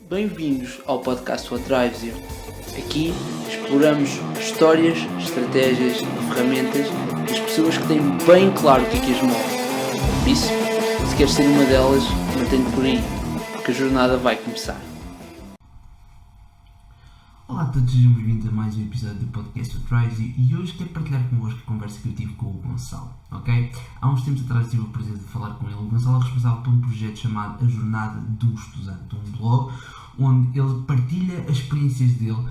Bem-vindos ao podcast What Drives You. Aqui exploramos histórias, estratégias e ferramentas das pessoas que têm bem claro o que as move. Por isso, se queres ser uma delas, mantém-te por aí, porque a jornada vai começar. Olá a todos, sejam bem-vindos a mais um episódio do podcast What Drives You e hoje quero partilhar convosco a conversa que eu tive com o Gonçalo, ok? Há uns tempos atrás tive o prazer de falar com ele. O Gonçalo é responsável por um projeto chamado A Jornada do Estudante, um blog onde ele partilha as experiências dele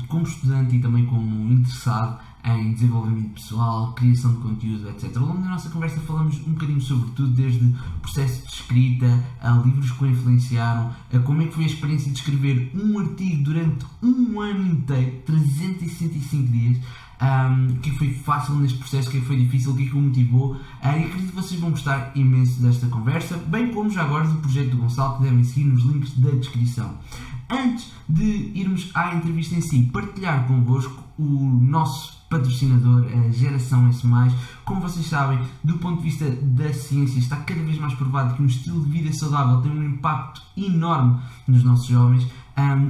como estudante e também como interessado em desenvolvimento pessoal, criação de conteúdo, etc. Ao longo da nossa conversa falamos um bocadinho sobre tudo, desde processo de escrita, a livros que o influenciaram, a como é que foi a experiência de escrever um artigo durante um ano inteiro, 365 dias, o que foi fácil neste processo, o que foi difícil, o que o motivou, e acredito que vocês vão gostar imenso desta conversa, bem como já agora do projeto do Gonçalo, que devem seguir nos links da descrição. Antes de irmos à entrevista em si, partilhar convosco o nosso patrocinador, a Geração S+. Como vocês sabem, do ponto de vista da ciência, está cada vez mais provado que um estilo de vida saudável tem um impacto enorme nos nossos jovens,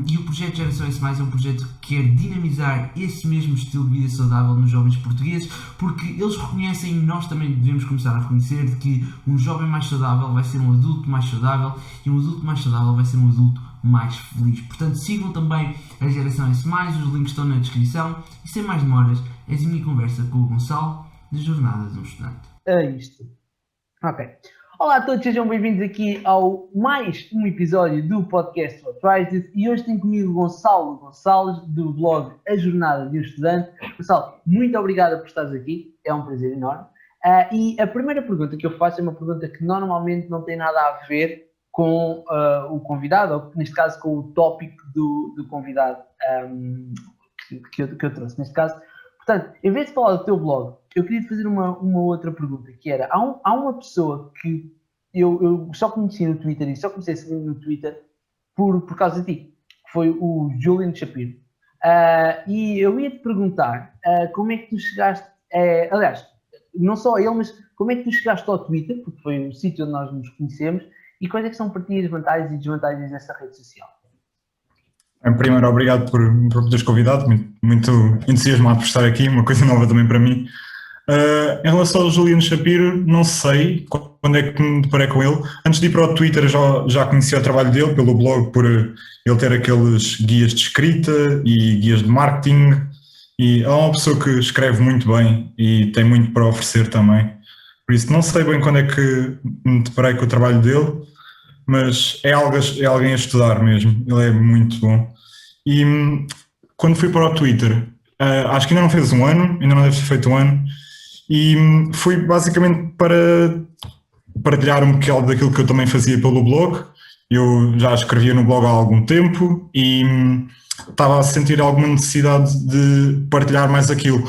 e o projeto Geração S+, é um projeto que quer dinamizar esse mesmo estilo de vida saudável nos jovens portugueses, porque eles reconhecem, e nós também devemos começar a reconhecer, de que um jovem mais saudável vai ser um adulto mais saudável, e um adulto mais saudável vai ser um adulto mais feliz. Portanto, sigam também a Geração S+, os links estão na descrição, e sem mais demoras, essa é a minha conversa com o Gonçalo, da Jornada de um Estudante. É isto. Ok. Olá a todos, sejam bem-vindos aqui ao mais um episódio do podcast What Drives You, e hoje tenho comigo o Gonçalo Gonçalves, do blog A Jornada de um Estudante. Gonçalo, muito obrigado por estares aqui, é um prazer enorme. E a primeira pergunta que eu faço é uma pergunta que normalmente não tem nada a ver com o convidado, ou neste caso com o tópico do convidado que eu trouxe, neste caso. Portanto, em vez de falar do teu blog, eu queria te fazer uma outra pergunta, que era, há uma pessoa que eu só conheci no Twitter e só comecei a seguir no Twitter por causa de ti, que foi o Julian Shapiro. E eu ia te perguntar como é que tu chegaste, aliás, não só a ele, mas como é que tu chegaste ao Twitter, porque foi o sítio onde nós nos conhecemos, e quais é que são para ti as vantagens e desvantagens dessa rede social? Primeiro, obrigado por me teres convidado, muito entusiasmado por estar aqui, uma coisa nova também para mim. Em relação ao Julian Shapiro, não sei quando é que me deparei com ele. Antes de ir para o Twitter já conhecia o trabalho dele pelo blog, por ele ter aqueles guias de escrita e guias de marketing, e é uma pessoa que escreve muito bem e tem muito para oferecer também. Por isso não sei bem quando é que me deparei com o trabalho dele, mas é alguém a estudar mesmo, ele é muito bom. E quando fui para o Twitter, acho que ainda não fez um ano, ainda não deve ter feito um ano, e fui basicamente para partilhar um bocado daquilo que eu também fazia pelo blog. Eu já escrevia no blog há algum tempo e estava a sentir alguma necessidade de partilhar mais aquilo.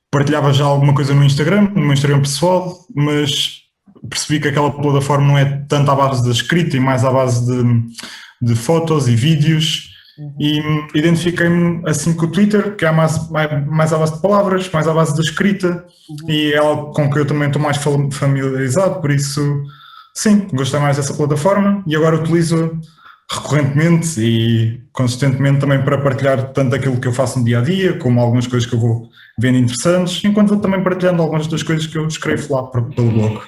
Partilhava já alguma coisa no meu Instagram pessoal, mas percebi que aquela plataforma não é tanto à base da escrita e mais à base de fotos e vídeos, e identifiquei-me assim com o Twitter, que é mais à base de palavras, mais à base da escrita, e é algo com que eu também estou mais familiarizado, por isso, sim, gostei mais dessa plataforma e agora utilizo recorrentemente e consistentemente também para partilhar tanto aquilo que eu faço no dia-a-dia, como algumas coisas que eu vou vendo interessantes, enquanto vou também partilhando algumas das coisas que eu escrevo lá pelo blog.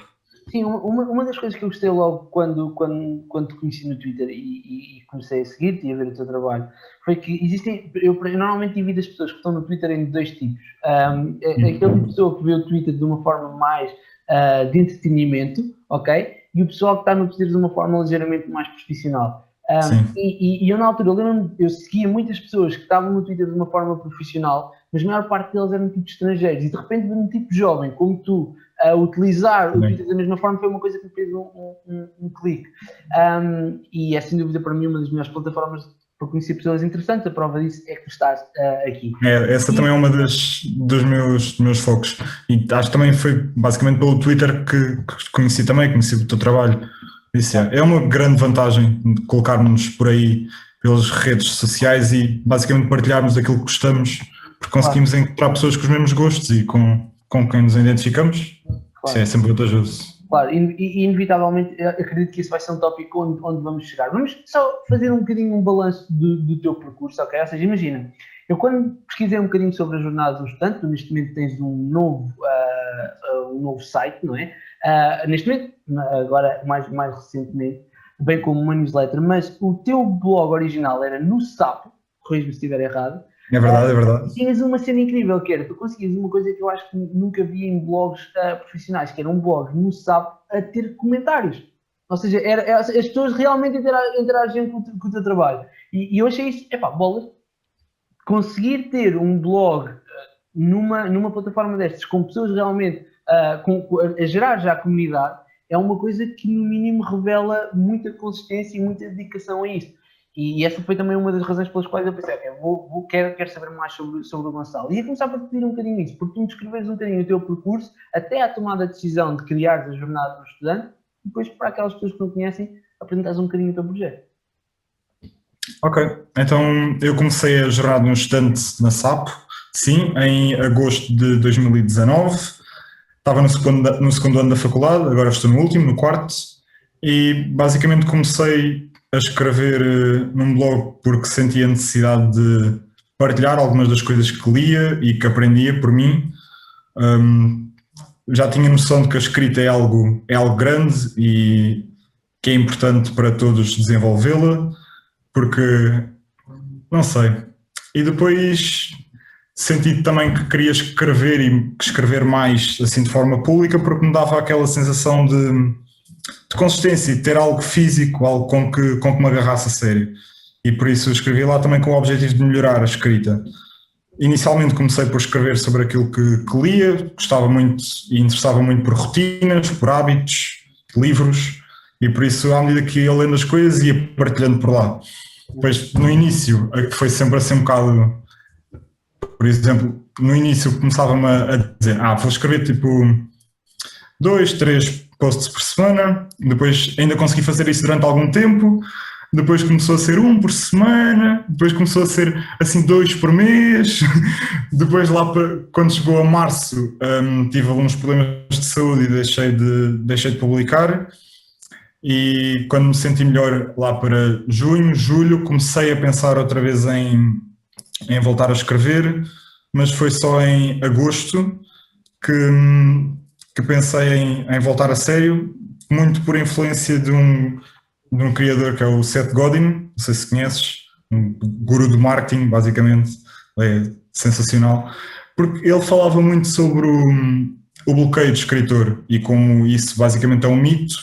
Sim, uma das coisas que eu gostei logo quando te conheci no Twitter e comecei a seguir-te e a ver o teu trabalho, foi que existem, eu normalmente divido as pessoas que estão no Twitter em dois tipos. Aquele tipo de pessoa que vê o Twitter de uma forma mais de entretenimento, ok? E o pessoal que está no Twitter de uma forma ligeiramente mais profissional. E eu na altura, eu seguia muitas pessoas que estavam no Twitter de uma forma profissional, mas a maior parte deles eram tipo estrangeiros, e de repente ver um tipo jovem como tu a utilizar o Twitter da mesma forma foi uma coisa que me fez um clique. E é sem dúvida para mim uma das melhores plataformas para conhecer pessoas interessantes. A prova disso é que tu estás aqui. Essa também é uma dos meus focos, e acho que também foi basicamente pelo Twitter que conheci o teu trabalho. Isso é uma grande vantagem de colocarmos por aí pelas redes sociais e basicamente partilharmos aquilo que gostamos, porque conseguimos encontrar pessoas com os mesmos gostos e com quem nos identificamos. Claro. Isso é sempre vantajoso. Claro, e inevitavelmente eu acredito que isso vai ser um tópico onde vamos chegar. Vamos só fazer um bocadinho um balanço do teu percurso, ok? Ou seja, imagina, eu quando pesquisei um bocadinho sobre a jornada do estudante, tu neste momento tens um novo site, não é? Neste momento, agora mais recentemente, bem como uma newsletter, mas o teu blog original era no Sapo, corrijo-me se estiver errado. É verdade, é verdade. Tinhas uma cena incrível, que era, tu conseguias uma coisa que eu acho que nunca vi em blogs profissionais, que era um blog no Sapo a ter comentários. Ou seja, as pessoas realmente interagiam com o teu trabalho. E eu achei isso, bolas, conseguir ter um blog numa plataforma destas, com pessoas realmente a gerar já a comunidade, é uma coisa que no mínimo revela muita consistência e muita dedicação a isto. E essa foi também uma das razões pelas quais eu pensei, quero saber mais sobre o Gonçalo. E ia começar por te pedir um bocadinho isso, porque tu me descreves um bocadinho o teu percurso, até à tomada de decisão de criares a jornada do estudante, e depois para aquelas pessoas que não conhecem, apresentares um bocadinho o teu projeto. Ok, então eu comecei a jornada no estudante na SAP, sim, em agosto de 2019. Estava no segundo ano da faculdade, agora estou no último, no quarto, e basicamente comecei a escrever num blog porque sentia a necessidade de partilhar algumas das coisas que lia e que aprendia por mim. Já tinha noção de que a escrita é algo grande e que é importante para todos desenvolvê-la, porque, não sei, e depois senti também que queria escrever e escrever mais assim de forma pública, porque me dava aquela sensação de consistência e ter algo físico, algo com que me agarrasse a sério. E por isso eu escrevi lá também com o objetivo de melhorar a escrita. Inicialmente comecei por escrever sobre aquilo que lia, gostava muito e interessava muito por rotinas, por hábitos, livros, e por isso à medida que ia lendo as coisas ia partilhando por lá. Depois no início foi sempre assim um bocado, por exemplo, no início começava-me a dizer, vou escrever tipo 2, 3 posts por semana, depois ainda consegui fazer isso durante algum tempo, depois começou a ser 1 por semana, depois começou a ser assim 2 por mês, depois lá quando chegou a março tive alguns problemas de saúde e deixei de publicar, e quando me senti melhor lá para junho, julho, comecei a pensar outra vez em voltar a escrever, mas foi só em agosto que pensei em voltar a sério, muito por influência de um criador que é o Seth Godin, não sei se conheces, um guru do marketing, basicamente, é sensacional, porque ele falava muito sobre o bloqueio de escritor e como isso basicamente é um mito,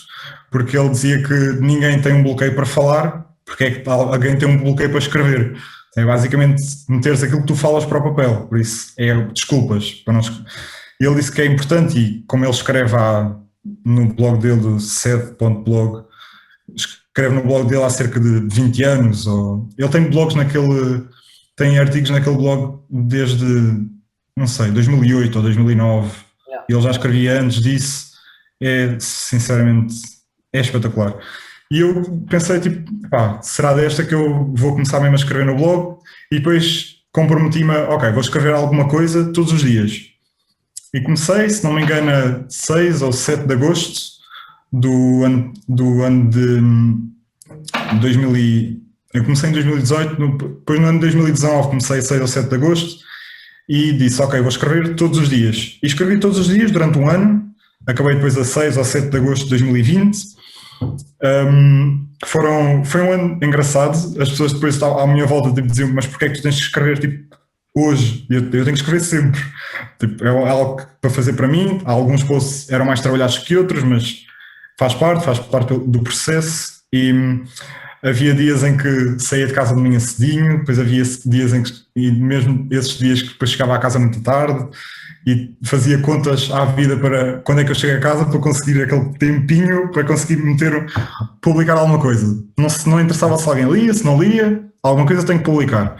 porque ele dizia que ninguém tem um bloqueio para falar, porque é que alguém tem um bloqueio para escrever. É basicamente meteres aquilo que tu falas para o papel, por isso é desculpas para não escrever. Ele disse que é importante, e como ele escreve no blog dele, do sed.blog, escreve no blog dele há cerca de 20 anos, ele tem artigos naquele blog desde, não sei, 2008 ou 2009, ele já escrevia antes disso, sinceramente, é espetacular. E eu pensei, será desta que eu vou começar mesmo a escrever no blog, e depois comprometi-me vou escrever alguma coisa todos os dias. E comecei, se não me engano, a 6 ou 7 de agosto do ano de 2000. Eu comecei em 2018, depois no ano de 2019 comecei a 6 ou 7 de agosto e disse, vou escrever todos os dias. E escrevi todos os dias durante um ano, acabei depois a 6 ou 7 de agosto de 2020. Foi um ano engraçado, as pessoas depois à minha volta diziam, mas porquê é que tu tens que escrever hoje? Eu tenho que escrever sempre. É algo para fazer para mim. Alguns posts eram mais trabalhados que outros, mas faz parte do processo. E havia dias em que saía de casa de manhã cedinho, depois havia dias em que, e mesmo esses dias que depois chegava à casa muito tarde e fazia contas à vida para quando é que eu chego a casa para conseguir aquele tempinho para conseguir publicar alguma coisa. Não interessava se alguém lia, se não lia, alguma coisa tenho que publicar,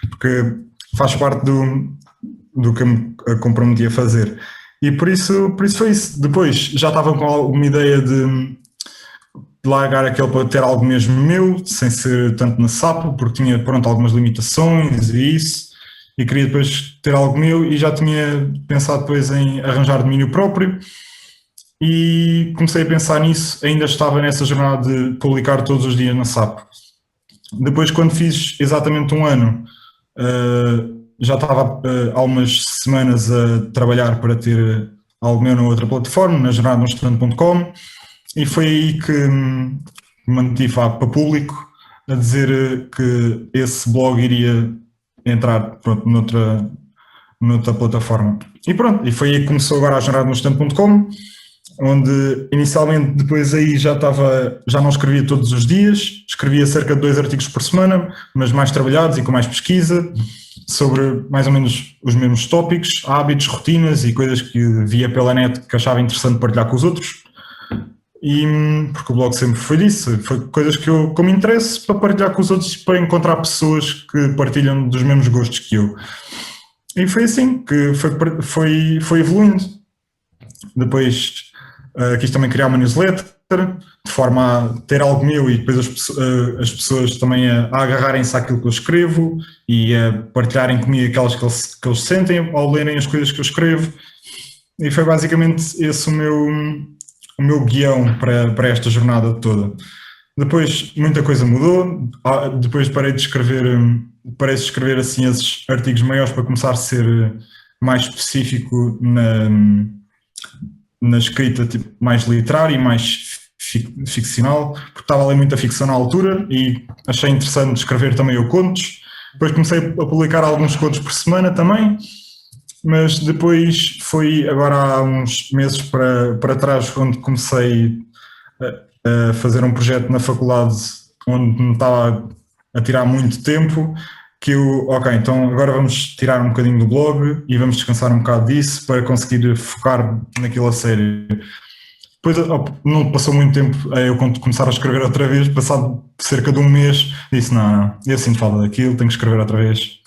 porque faz parte do que eu me comprometi a fazer. E por isso foi isso. Depois já estava com alguma ideia de largar aquele para ter algo mesmo meu, sem ser tanto na Sapo, porque tinha algumas limitações e isso, e queria depois ter algo meu, e já tinha pensado depois em arranjar domínio próprio, e comecei a pensar nisso, ainda estava nessa jornada de publicar todos os dias na SAP. Depois, quando fiz exatamente um ano, já estava há umas semanas a trabalhar para ter algo meu na outra plataforma, na jornadadomestudante.com, e foi aí que me mantive para público a dizer que esse blog iria entrar, pronto, noutra plataforma. E pronto, e foi aí que começou agora a jornadadomestudante.com, onde inicialmente depois aí já não escrevia todos os dias, escrevia cerca de 2 artigos por semana, mas mais trabalhados e com mais pesquisa, sobre mais ou menos os mesmos tópicos, hábitos, rotinas e coisas que via pela net que achava interessante partilhar com os outros. E porque o blog sempre foi disso, foi coisas que eu, como interesse, para partilhar com os outros, para encontrar pessoas que partilham dos mesmos gostos que eu. E foi assim que foi evoluindo. Depois quis também criar uma newsletter, de forma a ter algo meu e depois as pessoas também a agarrarem-se àquilo que eu escrevo e a partilharem comigo aquelas que eles sentem ao lerem as coisas que eu escrevo. E foi basicamente esse o meu guião para esta jornada toda. Depois muita coisa mudou, depois parei de escrever assim esses artigos maiores para começar a ser mais específico na escrita tipo, mais literária e mais ficcional, porque estava a ler muita ficção na altura e achei interessante escrever também eu contos. Depois comecei a publicar alguns contos por semana também, mas depois foi agora há uns meses para trás quando comecei a fazer um projeto na faculdade onde me estava a tirar muito tempo, que ok, então agora vamos tirar um bocadinho do blog e vamos descansar um bocado disso para conseguir focar naquilo a sério. Depois não passou muito tempo eu começar a escrever outra vez, passado cerca de um mês, disse não, eu sinto falta daquilo, tenho que escrever outra vez.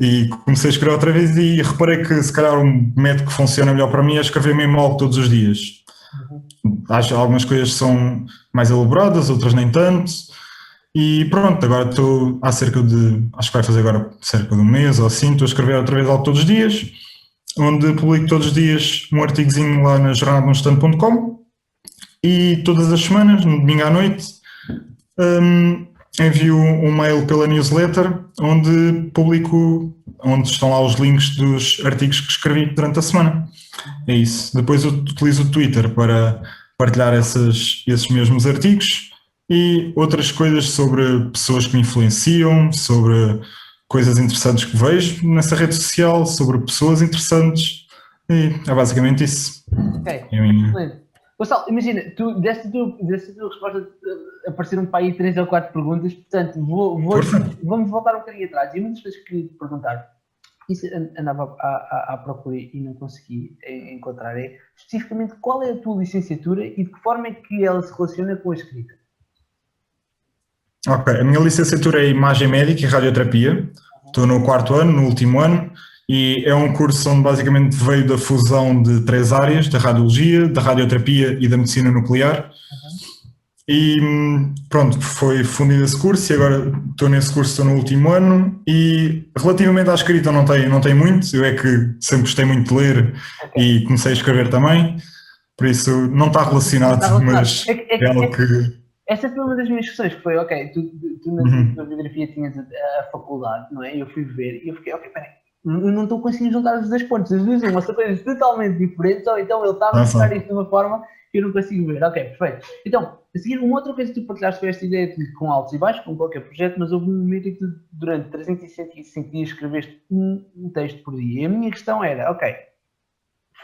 E comecei a escrever outra vez e reparei que se calhar um método que funciona melhor para mim é escrever mesmo algo todos os dias. Acho que algumas coisas são mais elaboradas, outras nem tanto. E pronto, agora estou acho que vai fazer agora cerca de um mês ou assim, estou a escrever outra vez algo todos os dias, onde publico todos os dias um artigozinho lá na jornadadomestudante.com e todas as semanas, no domingo à noite, envio um mail pela newsletter onde estão lá os links dos artigos que escrevi durante a semana. É isso. Depois eu utilizo o Twitter para partilhar esses mesmos artigos e outras coisas sobre pessoas que me influenciam, sobre coisas interessantes que vejo nessa rede social, sobre pessoas interessantes e é basicamente isso. Ok, Gonçalo, imagina, desta tua resposta apareceram para aí 3 ou 4 perguntas, portanto vamos voltar um bocadinho atrás. E muitas vezes que perguntar, isso andava à procura e não consegui encontrar, é especificamente qual é a tua licenciatura e de que forma é que ela se relaciona com a escrita? Ok, a minha licenciatura é em Imagem Médica e Radioterapia, estou no 4º ano, no último ano, e é um curso onde basicamente veio da fusão de 3 áreas, da radiologia, da radioterapia e da medicina nuclear. E pronto, foi fundido esse curso e agora estou nesse curso, estou no último ano e relativamente à escrita não tem muito, eu é que sempre gostei muito de ler e comecei a escrever também, por isso não está relacionado, mas é algo que... Essa foi uma das minhas questões, que foi, ok, tu na tua biografia tinhas a faculdade, não é? Eu fui ver e eu fiquei, ok, peraí, eu não estou conseguindo juntar os 2 pontos, as duas são coisas totalmente diferentes, ou então ele estava a mostrar isto de uma forma que eu não consigo ver. Ok, perfeito. Então, a seguir, uma outra coisa que tu partilhaste foi esta ideia de com altos e baixos, com qualquer projeto, mas houve um momento em que tu, durante 365 dias, escreveste um texto por dia. E a minha questão era, ok,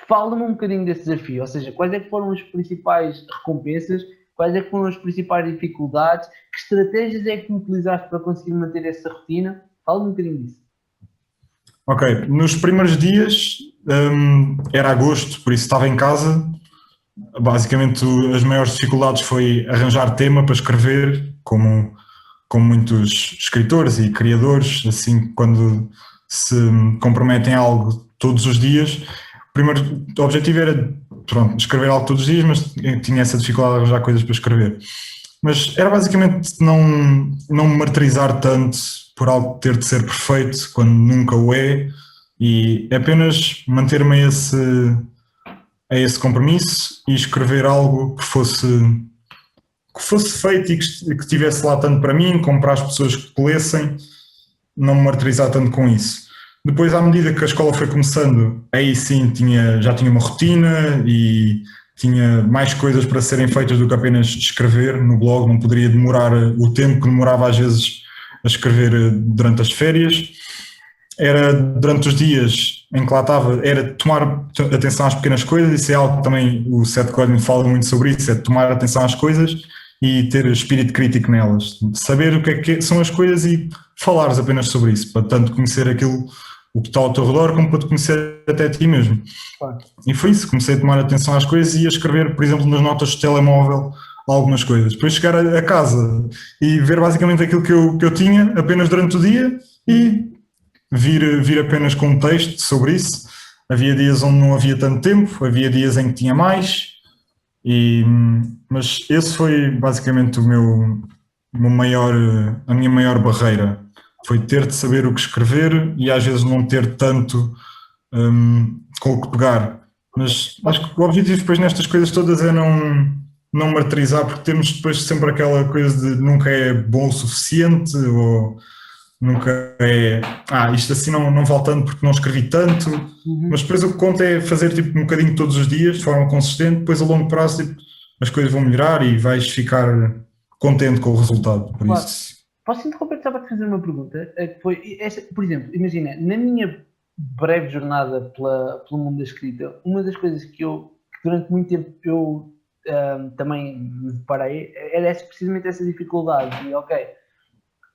fala-me um bocadinho desse desafio, ou seja, quais é que foram as principais recompensas, quais é que foram as principais dificuldades, que estratégias é que tu utilizaste para conseguir manter essa rotina? Fala-me um bocadinho disso. Ok, nos primeiros dias era agosto, por isso estava em casa. Basicamente as maiores dificuldades foi arranjar tema para escrever, como muitos escritores e criadores, assim, quando se comprometem a algo todos os dias. O primeiro objetivo era, pronto, escrever algo todos os dias, mas tinha essa dificuldade de arranjar coisas para escrever. Mas era basicamente não me martirizar tanto por algo ter de ser perfeito, quando nunca o é, e apenas manter-me a esse compromisso e escrever algo que fosse feito e que estivesse lá tanto para mim como para as pessoas que lessem, não me martirizar tanto com isso. Depois, à medida que a escola foi começando, aí sim já tinha uma rotina e tinha mais coisas para serem feitas do que apenas escrever no blog, não poderia demorar o tempo que demorava às vezes a escrever durante as férias. Era durante os dias em que lá estava, era tomar atenção às pequenas coisas. Isso é algo que também o Seth Godin fala muito sobre isso, é tomar atenção às coisas e ter espírito crítico nelas, saber o que é que são as coisas e falares apenas sobre isso, para tanto conhecer aquilo, o que está ao teu redor, como para te conhecer até a ti mesmo. Claro. E foi isso, comecei a tomar atenção às coisas e a escrever, por exemplo, nas notas de telemóvel, algumas coisas. Depois chegar a casa e ver basicamente aquilo que eu tinha apenas durante o dia e vir apenas com um texto sobre isso. Havia dias onde não havia tanto tempo, havia dias em que tinha mais, mas esse foi basicamente a minha maior barreira. Foi ter de saber o que escrever e às vezes não ter tanto com o que pegar. Mas acho que o objetivo depois nestas coisas todas é não martirizar, porque temos depois sempre aquela coisa de nunca é bom o suficiente, ou nunca é, isto assim não vale tanto porque não escrevi tanto, mas depois o que conta é fazer tipo um bocadinho todos os dias, de forma consistente, depois a longo prazo tipo, as coisas vão melhorar e vais ficar contente com o resultado, por Claro. isso. Posso interromper só para te fazer uma pergunta? Que foi, por exemplo, imagina, na minha breve jornada pelo mundo da escrita, uma das coisas que durante muito tempo eu também me deparei era precisamente essa dificuldade de,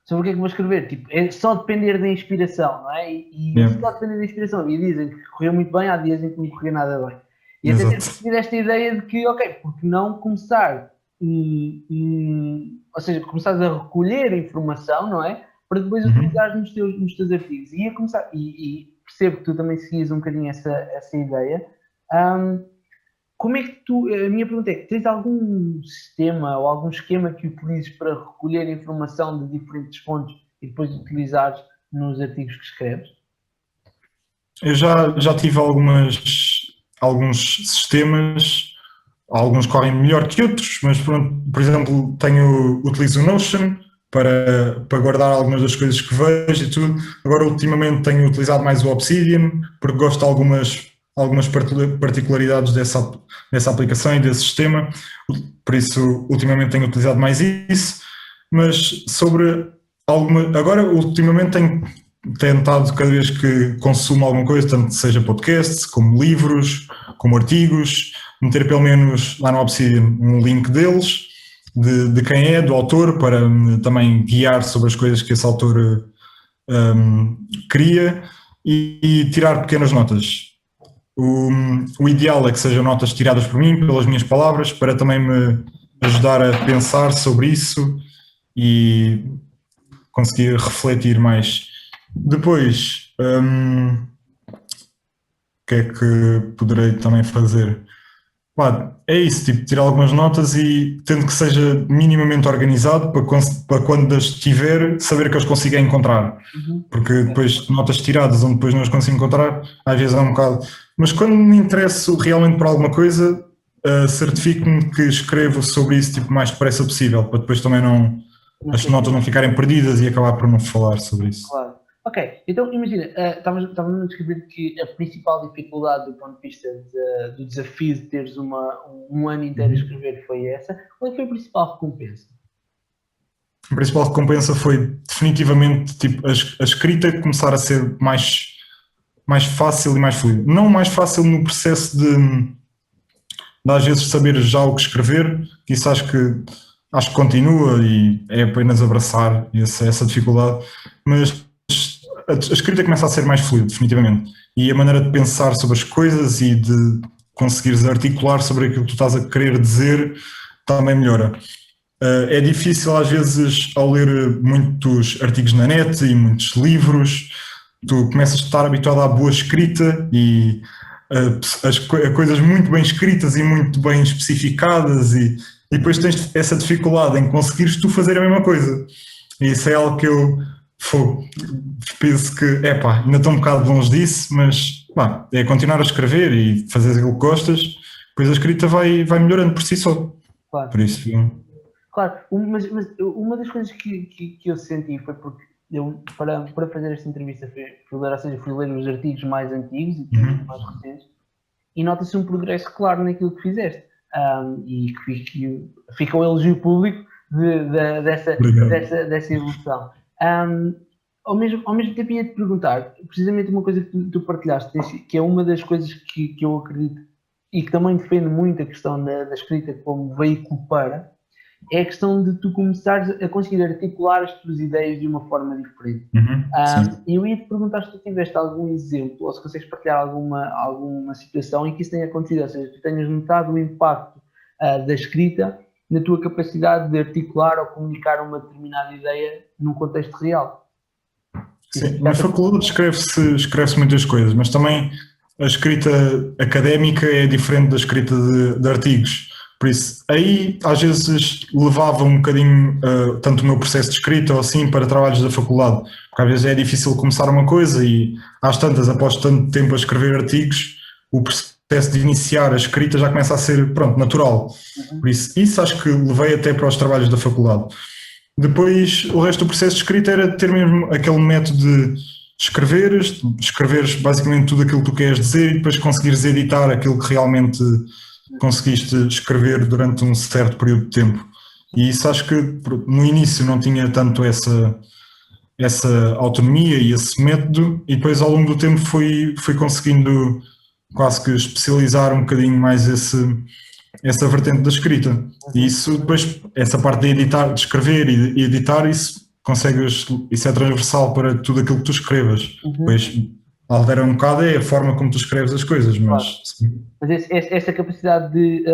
sobre o que é que vou escrever? Tipo, é só depender da inspiração, não é? E só depender da inspiração. Havia dias em que correu muito bem, há dias em que não corria nada bem. E até ter percebido esta ideia de que, porque não começar, ou seja, começares a recolher informação, não é? Para depois utilizar nos teus artigos. E percebo que tu também seguias um bocadinho essa ideia. Como é que a minha pergunta é, tens algum sistema ou algum esquema que utilizes para recolher informação de diferentes fontes e depois utilizares nos artigos que escreves? Eu já tive alguns sistemas, alguns correm melhor que outros, mas pronto, por exemplo, utilizo o Notion para guardar algumas das coisas que vejo e tudo. Agora ultimamente tenho utilizado mais o Obsidian, porque gosto de algumas particularidades dessa aplicação e desse sistema, por isso ultimamente tenho utilizado mais isso, mas agora ultimamente tenho tentado cada vez que consumo alguma coisa, tanto seja podcasts, como livros, como artigos, meter pelo menos lá no Obsidian um link deles, de quem é, do autor, para me também guiar sobre as coisas que esse autor cria e tirar pequenas notas. O ideal é que sejam notas tiradas por mim, pelas minhas palavras, para também me ajudar a pensar sobre isso e conseguir refletir mais. Depois, o que é que poderei também fazer? É isso, tipo, tirar algumas notas e tendo que seja minimamente organizado para quando as tiver, saber que as consiga encontrar. Porque depois notas tiradas onde depois não as consigo encontrar, às vezes é um bocado... Mas quando me interesso realmente por alguma coisa, certifico-me que escrevo sobre isso tipo, o mais depressa possível, para depois também as notas não ficarem perdidas e acabar por não falar sobre isso. Claro. Ok, então imagina, estávamos a descrever que a principal dificuldade do ponto de vista do desafio de teres um ano inteiro a escrever foi essa. Qual foi a principal recompensa? A principal recompensa foi definitivamente tipo, a escrita começar a ser mais fácil e mais fluida. Não mais fácil no processo de às vezes saber já o que escrever, que isso acho que continua e é apenas abraçar essa dificuldade, mas a escrita começa a ser mais fluida, definitivamente, e a maneira de pensar sobre as coisas e de conseguires articular sobre aquilo que tu estás a querer dizer também melhora. É difícil às vezes ao ler muitos artigos na net e muitos livros, tu começas a estar habituado à boa escrita e a coisas muito bem escritas e muito bem especificadas e depois tens essa dificuldade em conseguires tu fazer a mesma coisa. E isso é algo que eu penso que, ainda estou um bocado longe disso, mas é continuar a escrever e fazer aquilo que gostas depois a escrita vai melhorando por si só. Claro. Por isso, Claro, mas uma das coisas que eu senti foi porque eu, para fazer esta entrevista, fui ler os artigos mais antigos e os mais recentes, e nota-se um progresso claro naquilo que fizeste. E que fica um elogio público dessa evolução. Ao mesmo tempo ia-te perguntar, precisamente uma coisa que tu partilhaste, que é uma das coisas que eu acredito e que também defende muito a questão da escrita como veículo é a questão de tu começares a conseguir articular as tuas ideias de uma forma diferente. E eu ia-te perguntar se tu tiveste algum exemplo ou se consegues partilhar alguma situação em que isso tenha acontecido, ou seja, tu tenhas notado o impacto da escrita na tua capacidade de articular ou comunicar uma determinada ideia num contexto real. Sim, na faculdade escreve-se muitas coisas, mas também a escrita académica é diferente da escrita de artigos. Por isso, aí às vezes levava um bocadinho tanto o meu processo de escrita ou assim para trabalhos da faculdade, porque às vezes é difícil começar uma coisa e às tantas, após tanto tempo a escrever artigos, o processo de iniciar a escrita já começa a ser, pronto, natural. Por isso acho que levei até para os trabalhos da faculdade. Depois, o resto do processo de escrita era ter mesmo aquele método de escreveres basicamente tudo aquilo que tu queres dizer e depois conseguires editar aquilo que realmente conseguiste escrever durante um certo período de tempo. E isso acho que no início não tinha tanto essa autonomia e esse método, e depois ao longo do tempo fui conseguindo quase que especializar um bocadinho mais essa vertente da escrita. E isso depois, essa parte de editar, de escrever e editar, isso é transversal para tudo aquilo que tu escrevas. Depois, altera um bocado é a forma como tu escreves as coisas, mas... Claro. Mas essa capacidade de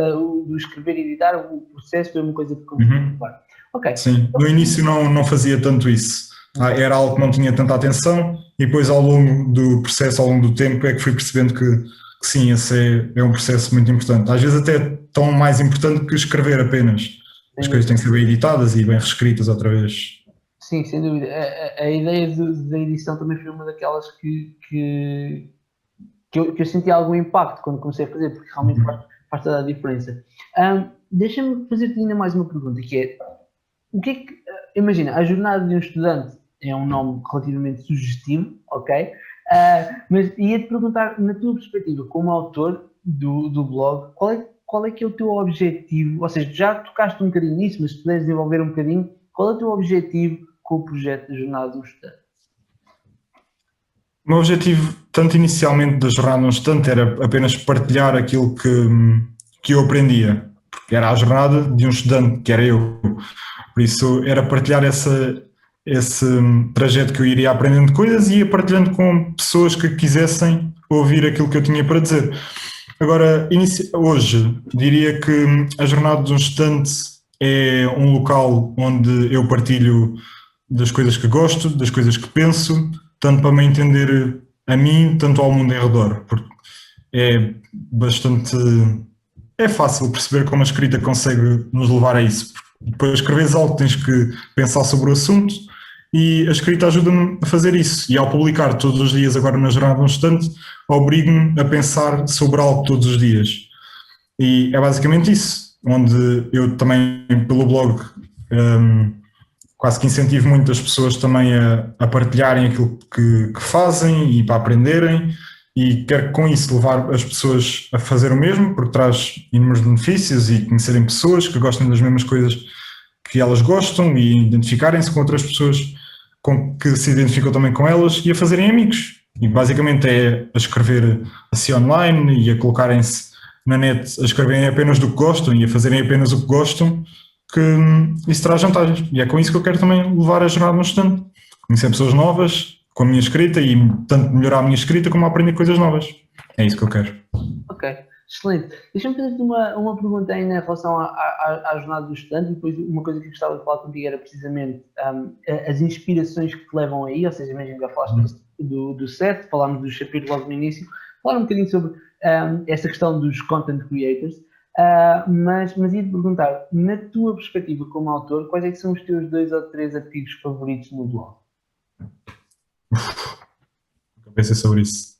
escrever e editar, o processo é uma coisa que claro. Okay. Sim, no início não fazia tanto isso. Era algo que não tinha tanta atenção e depois ao longo do processo, ao longo do tempo, é que fui percebendo que sim, esse é um processo muito importante. Às vezes até tão mais importante que escrever apenas. As coisas têm que ser bem editadas e bem reescritas outra vez. Sim, sem dúvida. A ideia da edição também foi uma daquelas que eu senti algum impacto quando comecei a fazer, porque realmente faz toda a diferença. Deixa-me fazer-te ainda mais uma pergunta, que é, o que é que, imagina, a jornada de um estudante é um nome relativamente sugestivo, ok? Mas ia-te perguntar, na tua perspectiva, como autor do blog, qual é que é o teu objetivo? Ou seja, já tocaste um bocadinho nisso, mas se puderes desenvolver um bocadinho, qual é o teu objetivo com o projeto da jornada de um estudante? O meu objetivo, tanto inicialmente da jornada de um estudante, era apenas partilhar aquilo que eu aprendia, porque era a jornada de um estudante, que era eu. Por isso, era partilhar esse trajeto que eu iria aprendendo coisas e ia partilhando com pessoas que quisessem ouvir aquilo que eu tinha para dizer. Agora, hoje, diria que a jornada de um estudante é um local onde eu partilho das coisas que gosto, das coisas que penso, tanto para me entender a mim, tanto ao mundo em redor, porque é fácil perceber como a escrita consegue nos levar a isso. Depois de escreveres algo tens que pensar sobre o assunto e a escrita ajuda-me a fazer isso. E ao publicar todos os dias agora na jornada de um estudante, obrigo-me a pensar sobre algo todos os dias. E é basicamente isso, onde eu também pelo blog quase que incentivo muito as pessoas também a partilharem aquilo que fazem e para aprenderem, e quero com isso levar as pessoas a fazer o mesmo, porque traz inúmeros benefícios e conhecerem pessoas que gostam das mesmas coisas que elas gostam e identificarem-se com outras pessoas que se identificam também com elas e a fazerem amigos. E basicamente é a escrever assim online e a colocarem-se na net a escreverem apenas do que gostam e a fazerem apenas o que gostam, que isso traz vantagens. E é com isso que eu quero também levar a jornada no estudante. Conhecer pessoas novas com a minha escrita e tanto melhorar a minha escrita como aprender coisas novas. É isso que eu quero. Ok, excelente. Deixa-me fazer-te uma pergunta ainda em relação à jornada do estudante, e depois uma coisa que eu gostava de falar contigo era precisamente as inspirações que te levam aí, ou seja, mesmo já falaste do set, falámos do Shapiro logo no início, falar um bocadinho sobre essa questão dos content creators, mas ia-te perguntar, na tua perspectiva como autor, quais é que são os teus 2 ou 3 artigos favoritos no blog? Nunca pensei sobre isso.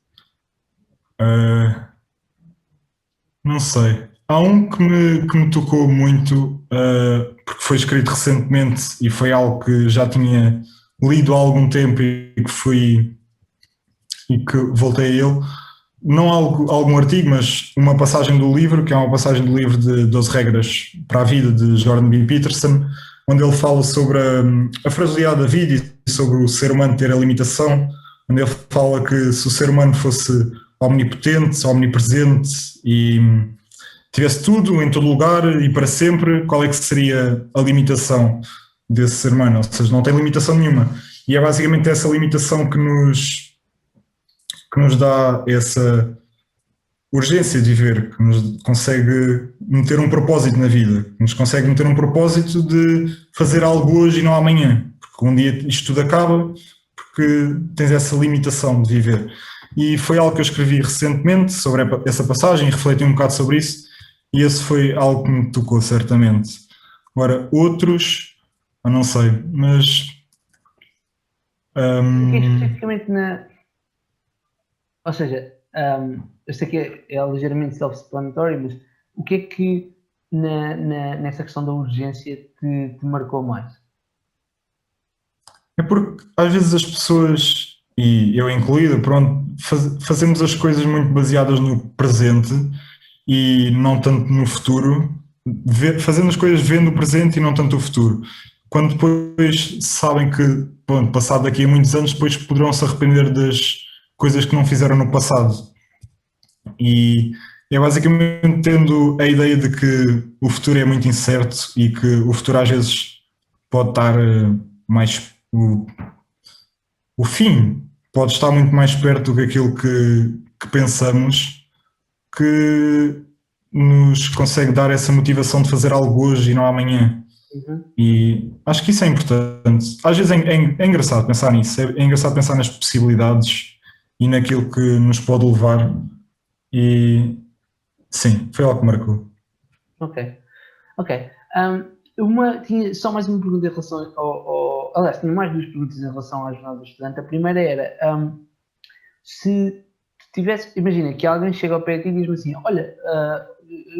Não sei. Há um que me tocou muito, porque foi escrito recentemente e foi algo que já tinha lido há algum tempo e que voltei a ele. Não algum artigo, mas uma passagem do livro, que é uma passagem do livro de 12 Regras para a Vida, de Jordan B. Peterson, onde ele fala sobre a fragilidade da vida e sobre o ser humano ter a limitação, onde ele fala que se o ser humano fosse omnipotente, omnipresente e tivesse tudo em todo lugar e para sempre, qual é que seria a limitação desse ser humano? Ou seja, não tem limitação nenhuma. E é basicamente essa limitação que nos dá essa urgência de viver, que nos consegue meter um propósito na vida, que nos consegue meter um propósito de fazer algo hoje e não amanhã, porque um dia isto tudo acaba, porque tens essa limitação de viver. E foi algo que eu escrevi recentemente sobre essa passagem, refleti um bocado sobre isso, e esse foi algo que me tocou certamente. Agora, outros, eu não sei, mas... Aqui especificamente ou seja, eu sei que é ligeiramente self-explanatory, mas o que é que nessa questão da urgência te marcou mais? É porque às vezes as pessoas, e eu incluído, pronto, fazemos as coisas muito baseadas no presente e não tanto no futuro, fazendo as coisas vendo o presente e não tanto o futuro. Quando depois sabem que, bom, passado daqui a muitos anos, depois poderão se arrepender das coisas que não fizeram no passado. E é basicamente tendo a ideia de que o futuro é muito incerto e que o futuro às vezes pode estar mais... O fim pode estar muito mais perto do que aquilo que pensamos, que nos consegue dar essa motivação de fazer algo hoje e não amanhã. E acho que isso é importante. Às vezes é engraçado pensar nisso, é engraçado pensar nas possibilidades e naquilo que nos pode levar, e sim, foi algo que marcou. Ok. Tinha só mais uma pergunta em relação aliás, tinha mais duas perguntas em relação à jornada do estudante. A primeira era, se tivesse, imagina que alguém chega ao pé de ti e diz-me assim, olha,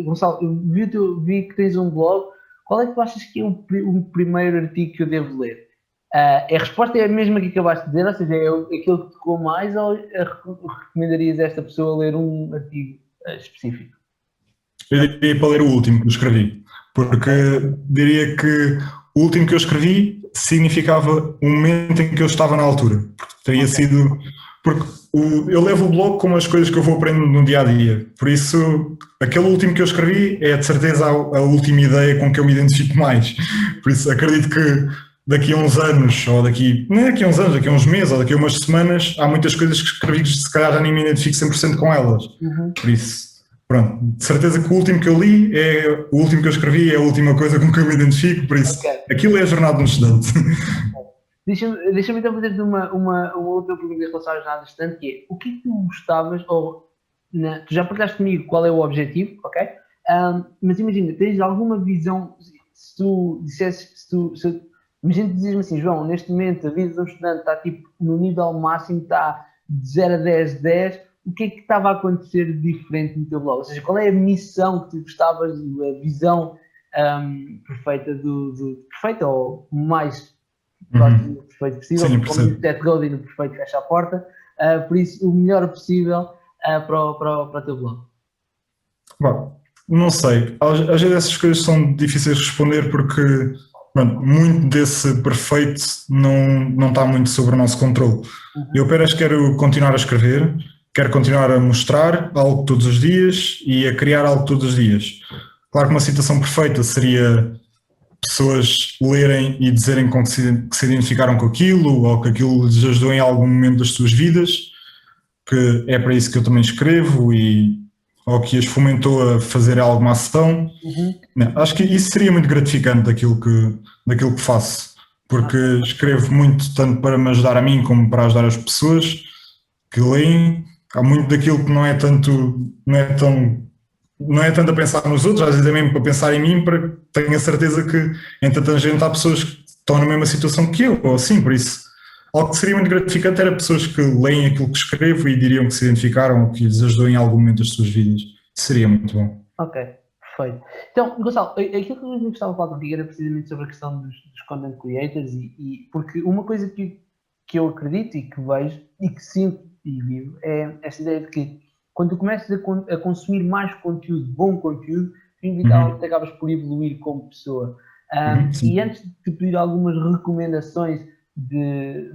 Gonçalo, eu vi que tens um blog, qual é que tu achas que é o primeiro artigo que eu devo ler? A resposta é a mesma que acabaste de dizer, ou seja, é aquele que tocou mais, ou recomendarias a esta pessoa ler um artigo específico? Eu diria para ler o último que eu escrevi, porque diria que o último que eu escrevi significava o momento em que eu estava na altura, porque teria sido... Porque eu levo o blog como as coisas que eu vou aprendendo no dia-a-dia, por isso aquele último que eu escrevi é de certeza a última ideia com que eu me identifico mais, por isso acredito que daqui a uns anos, ou nem daqui a uns anos, daqui a uns meses, ou daqui a umas semanas, há muitas coisas que escrevi que se calhar já nem me identifico 100% com elas, por isso, pronto, de certeza que o último que eu li o último que eu escrevi é a última coisa com que eu me identifico, por isso, aquilo é a jornada de um estudante. Deixa-me então fazer-te uma outra pergunta em relação à jornada do estudante, que é, o que é que tu gostavas, tu já partilhaste comigo qual é o objetivo, ok? Mas imagina, tens alguma visão, se tu dissesses, imagina, dizes-me assim, João, neste momento a vida de um estudante está tipo no nível máximo, está de 0 a 10, 10, o que é que estava a acontecer de diferente no teu blog? Ou seja, qual é a missão que tu gostavas, a visão perfeita perfeita ou mais próximo do perfeito possível, como o Seth Godin no perfeito fecha a porta, por isso o melhor possível para o teu blog? Bom, não sei, às vezes essas coisas são difíceis de responder porque pronto, muito desse perfeito não está muito sobre o nosso controle. Eu apenas quero continuar a escrever, quero continuar a mostrar algo todos os dias e a criar algo todos os dias. Claro que uma situação perfeita seria pessoas lerem e dizerem que se identificaram com aquilo ou que aquilo lhes ajudou em algum momento das suas vidas, que é para isso que eu também escrevo, ou que as fomentou a fazer alguma ação. Não, acho que isso seria muito gratificante daquilo que faço, porque escrevo muito tanto para me ajudar a mim como para ajudar as pessoas que leem. Há muito daquilo que não é tanto a pensar nos outros, às vezes é mesmo para pensar em mim, para que tenha a certeza que em tanta gente há pessoas que estão na mesma situação que eu, ou assim, por isso. Algo que seria muito gratificante era pessoas que leem aquilo que escrevo e diriam que se identificaram ou que lhes ajudou em algum momento das suas vidas. Isso seria muito bom. Ok, Perfeito. Então, Gonçalo, aquilo que eu gostava de falar contigo era precisamente sobre a questão dos content creators porque uma coisa que eu acredito e que vejo e que sinto e vivo é esta ideia de que quando tu começas a consumir mais conteúdo, bom conteúdo, tu inevitavelmente acabas por evoluir como pessoa. E antes de te pedir algumas recomendações de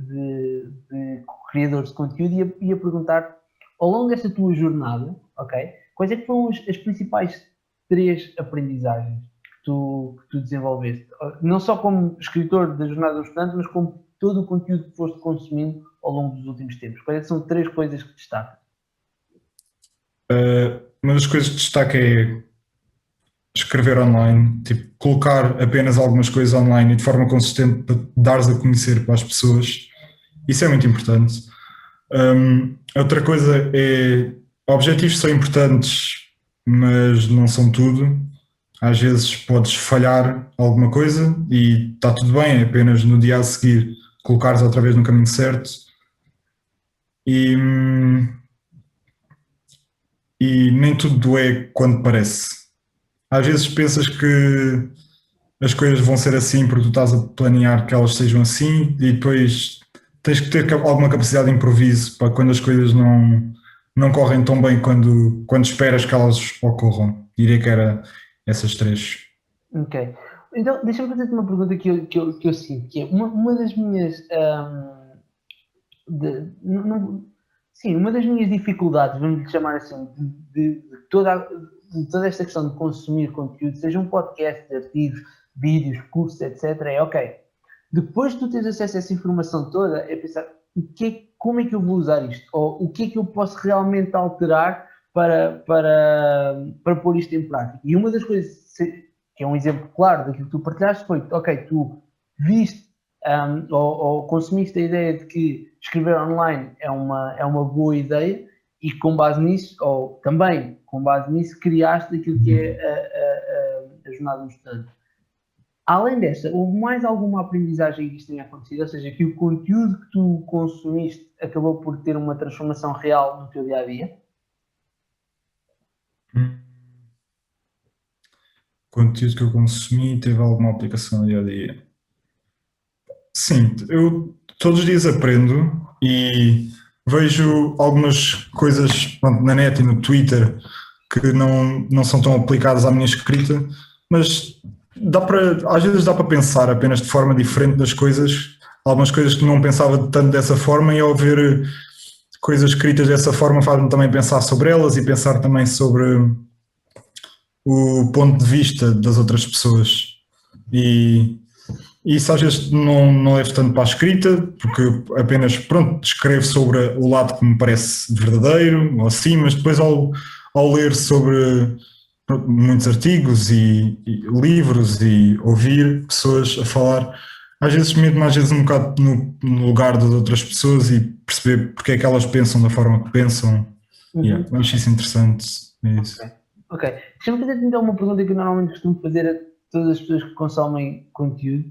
criadores de conteúdo, ia perguntar, ao longo desta tua jornada, ok? Quais é que foram as principais 3 aprendizagens que tu desenvolveste? Não só como escritor da Jornada do Estudante, mas como todo o conteúdo que foste consumindo ao longo dos últimos tempos. Quais é que são 3 coisas que destacas? Uma das coisas que destaca é escrever online, tipo, colocar apenas algumas coisas online e de forma consistente para dares a conhecer para as pessoas. Isso é muito importante. Outra coisa é, objetivos são importantes, mas não são tudo. Às vezes podes falhar alguma coisa e está tudo bem, é apenas no dia a seguir colocares outra vez no caminho certo. E nem tudo é quando parece. Às vezes pensas que as coisas vão ser assim porque tu estás a planear que elas sejam assim e depois tens que ter alguma capacidade de improviso para quando as coisas não correm tão bem quando esperas que elas ocorram. Diria que era essas 3. Ok. Então, deixa-me fazer-te uma pergunta que eu sinto, que é uma das minhas... uma das minhas dificuldades, vamos chamar assim, de toda esta questão de consumir conteúdo, seja um podcast, artigos, vídeos, cursos, etc., é ok. Depois de tu teres acesso a essa informação toda, é pensar como é que eu vou usar isto? Ou o que é que eu posso realmente alterar para pôr isto em prática? E uma das coisas, que é um exemplo claro daquilo que tu partilhaste, foi, ok, tu viste ou consumiste a ideia de que escrever online é uma boa ideia e com base nisso, ou também com base nisso, criaste aquilo que é a jornada do estudante. Além desta, houve mais alguma aprendizagem que isto tenha acontecido? Ou seja, que o conteúdo que tu consumiste acabou por ter uma transformação real no teu dia-a-dia? O conteúdo que eu consumi teve alguma aplicação no dia-a-dia? Sim, eu todos os dias aprendo e vejo algumas coisas na net e no Twitter que não são tão aplicadas à minha escrita, mas às vezes dá para pensar apenas de forma diferente das coisas, algumas coisas que não pensava tanto dessa forma, e ao ver coisas escritas dessa forma faz-me também pensar sobre elas e pensar também sobre o ponto de vista das outras pessoas. E isso às vezes não levo tanto para a escrita, porque apenas, escrevo sobre o lado que me parece verdadeiro, ou assim, mas depois ao ler sobre muitos artigos e livros e ouvir pessoas a falar, às vezes meto-me um bocado no lugar das outras pessoas e perceber porque é que elas pensam da forma que pensam. Eu acho isso interessante. É isso. Ok. Deixa-me fazer então uma pergunta que eu normalmente costumo fazer a todas as pessoas que consomem conteúdo,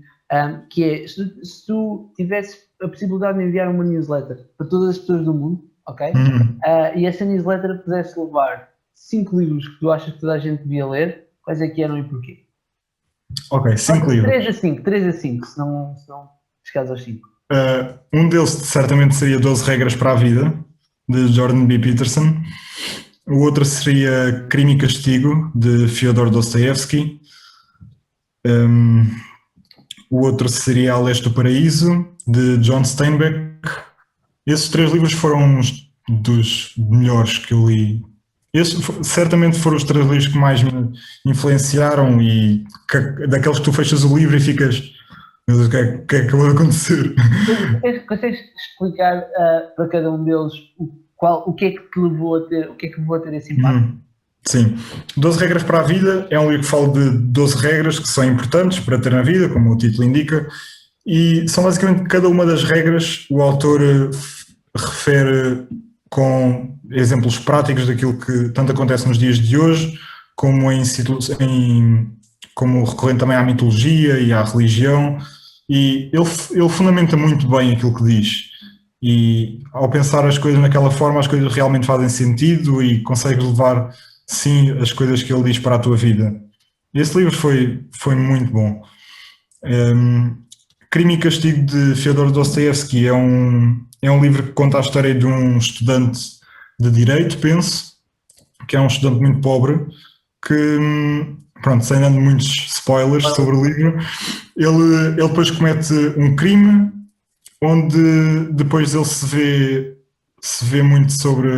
que é, se tu tivesse a possibilidade de enviar uma newsletter para todas as pessoas do mundo, ok? E essa newsletter pudesse levar 5 livros que tu achas que toda a gente devia ler, quais é que eram e porquê? Ok, 5 livros. 3 a 5, se não chegares aos 5. Um deles certamente seria 12 Regras para a Vida, de Jordan B. Peterson. O outro seria Crime e Castigo, de Fyodor Dostoevsky. O outro seria A Leste do Paraíso, de John Steinbeck. Esses 3 livros foram uns dos melhores que eu li. Esses certamente foram os 3 livros que mais me influenciaram e daqueles que tu fechas o livro e ficas, meu Deus, o que é que acabou de acontecer? Consegues explicar para cada um deles o que é que te levou a ter, o que é que levou a ter esse impacto? Sim. 12 Regras para a Vida é um livro que fala de 12 regras que são importantes para ter na vida, como o título indica, e são basicamente cada uma das regras o autor refere com exemplos práticos daquilo que tanto acontece nos dias de hoje, como como recorrendo também à mitologia e à religião, e ele fundamenta muito bem aquilo que diz. E ao pensar as coisas naquela forma, as coisas realmente fazem sentido e consegues levar, sim, as coisas que ele diz para a tua vida. Esse livro foi muito bom. Crime e Castigo de Fyodor Dostoevsky é um livro que conta a história de um estudante de direito, penso, que é um estudante muito pobre, que, pronto, sem dando muitos spoilers sobre o livro, ele depois comete um crime onde depois ele se vê muito sobre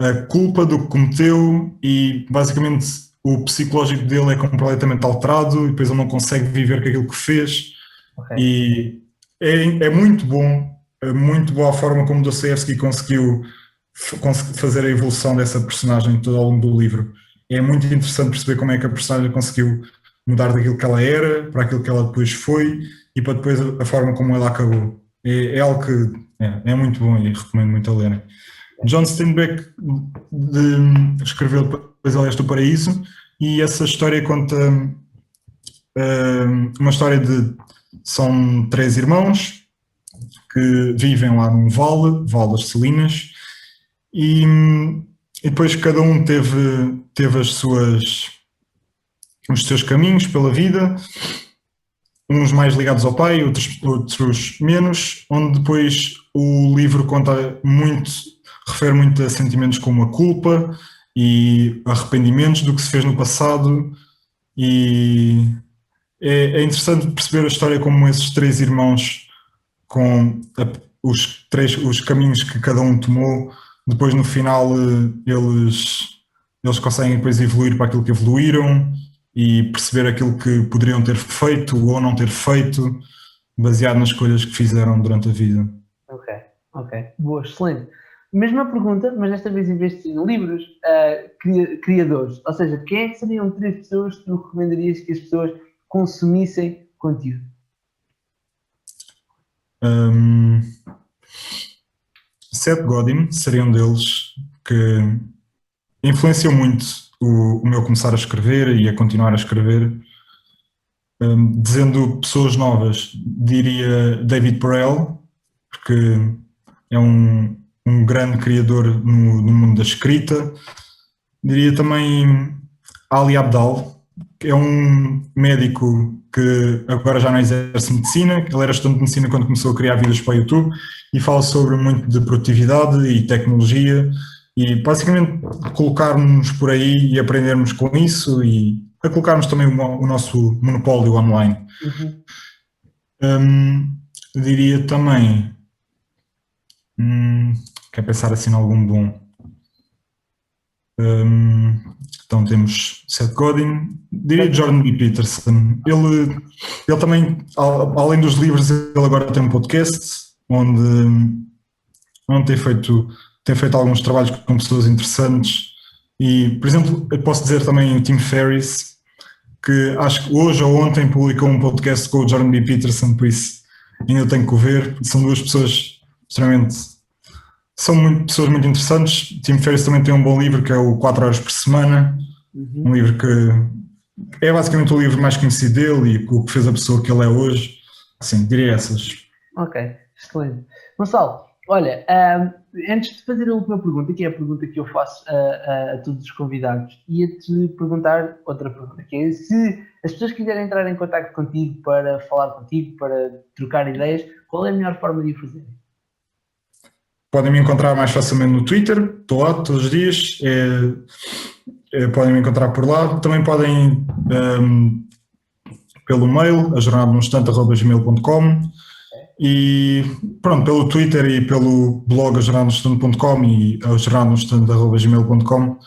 a culpa do que cometeu e basicamente o psicológico dele é completamente alterado e depois ele não consegue viver com aquilo que fez. Ok. E é muito boa a forma como Dostoevsky conseguiu fazer a evolução dessa personagem todo ao longo do livro. É muito interessante perceber como é que a personagem conseguiu mudar daquilo que ela era para aquilo que ela depois foi e para depois a forma como ela acabou. É algo que é muito bom e recomendo muito a lerem. John Steinbeck escreveu depois A Leste do Paraíso e essa história conta uma história são 3 irmãos que vivem lá num vale das Salinas e depois cada um teve os seus caminhos pela vida, uns mais ligados ao pai, outros menos, onde depois o livro refere muito a sentimentos como a culpa e arrependimentos do que se fez no passado e é interessante perceber a história como esses 3 irmãos com os caminhos que cada um tomou, depois no final eles conseguem depois evoluir para aquilo que evoluíram e perceber aquilo que poderiam ter feito ou não ter feito, baseado nas escolhas que fizeram durante a vida. Ok. Boa, excelente. Mesma pergunta, mas desta vez em vez de ser livros, criadores. Ou seja, quem é que seriam 3 pessoas que tu recomendarias que as pessoas consumissem conteúdo? Seth Godin seria um deles que influenciou muito o meu começar a escrever e a continuar a escrever. Dizendo pessoas novas, diria David Perell, porque é um grande criador no mundo da escrita. Diria também Ali Abdaal, que é um médico que agora já não exerce medicina, ele era estudante de medicina quando começou a criar vídeos para o YouTube e fala sobre muito de produtividade e tecnologia e basicamente colocarmos por aí e aprendermos com isso e a colocarmos também o nosso monopólio online. Diria também, quer pensar assim em algum bom. Então temos Seth Godin, diria Jordan B. Peterson. Ele também, além dos livros, ele agora tem um podcast onde tem feito alguns trabalhos com pessoas interessantes e, por exemplo, eu posso dizer também o Tim Ferriss, que acho que hoje ou ontem publicou um podcast com o Jordan B. Peterson, por isso ainda tenho que o ver. São 2 pessoas pessoas muito interessantes. Tim Ferriss também tem um bom livro que é o 4 horas por semana, um livro que é basicamente o livro mais conhecido dele e o que fez a pessoa que ele é hoje. Sim, diria essas. Ok, excelente. Gonçalo, olha, antes de fazer a última pergunta, que é a pergunta que eu faço a todos os convidados, ia-te perguntar outra pergunta, que é se as pessoas quiserem entrar em contato contigo para falar contigo, para trocar ideias, qual é a melhor forma de o fazer? Podem me encontrar mais facilmente no Twitter, estou lá todos os dias, podem me encontrar por lá, também podem pelo mail, ajornadadoinstante@gmail.com e pronto, pelo Twitter e pelo blog ajornadadoinstante.com e ajornadadoinstante@gmail.com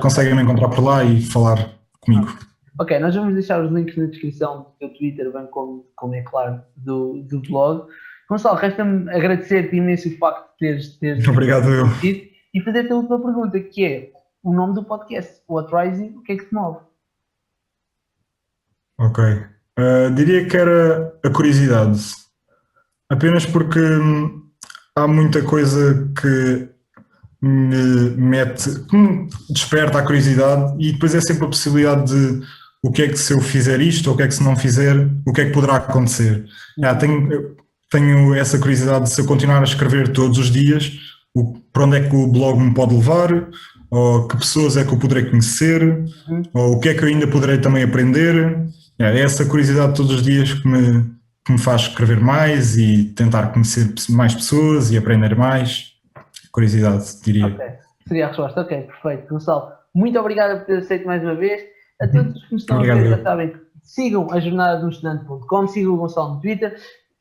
conseguem me encontrar por lá e falar comigo. Ok, nós vamos deixar os links na descrição do teu Twitter, bem como é claro, do blog. Gonçalo, resta-me agradecer-te imenso o facto de teres Obrigado eu. E fazer-te a última pergunta, que é o nome do podcast, What Rising, o que é que te move? Ok. Diria que era a curiosidade. Apenas porque há muita coisa que me desperta a curiosidade e depois é sempre a possibilidade de o que é que se eu fizer isto ou o que é que se não fizer, o que é que poderá acontecer. Tenho essa curiosidade de se eu continuar a escrever todos os dias, para onde é que o blog me pode levar, ou que pessoas é que eu poderei conhecer, ou o que é que eu ainda poderei também aprender. É essa curiosidade todos os dias que me faz escrever mais e tentar conhecer mais pessoas e aprender mais. Curiosidade, diria. Ok, seria a resposta. Ok, perfeito. Gonçalo, muito obrigado por ter aceito mais uma vez. A todos que nos estão a ver, já sabem que sigam a jornada do estudante.com, sigam o Gonçalo no Twitter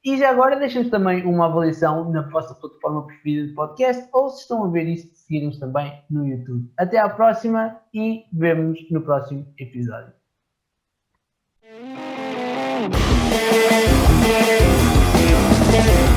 e já agora deixem-nos também uma avaliação na vossa plataforma preferida de podcast ou se estão a ver isto, seguirem-nos também no YouTube. Até à próxima e vemo-nos no próximo episódio. Thank you.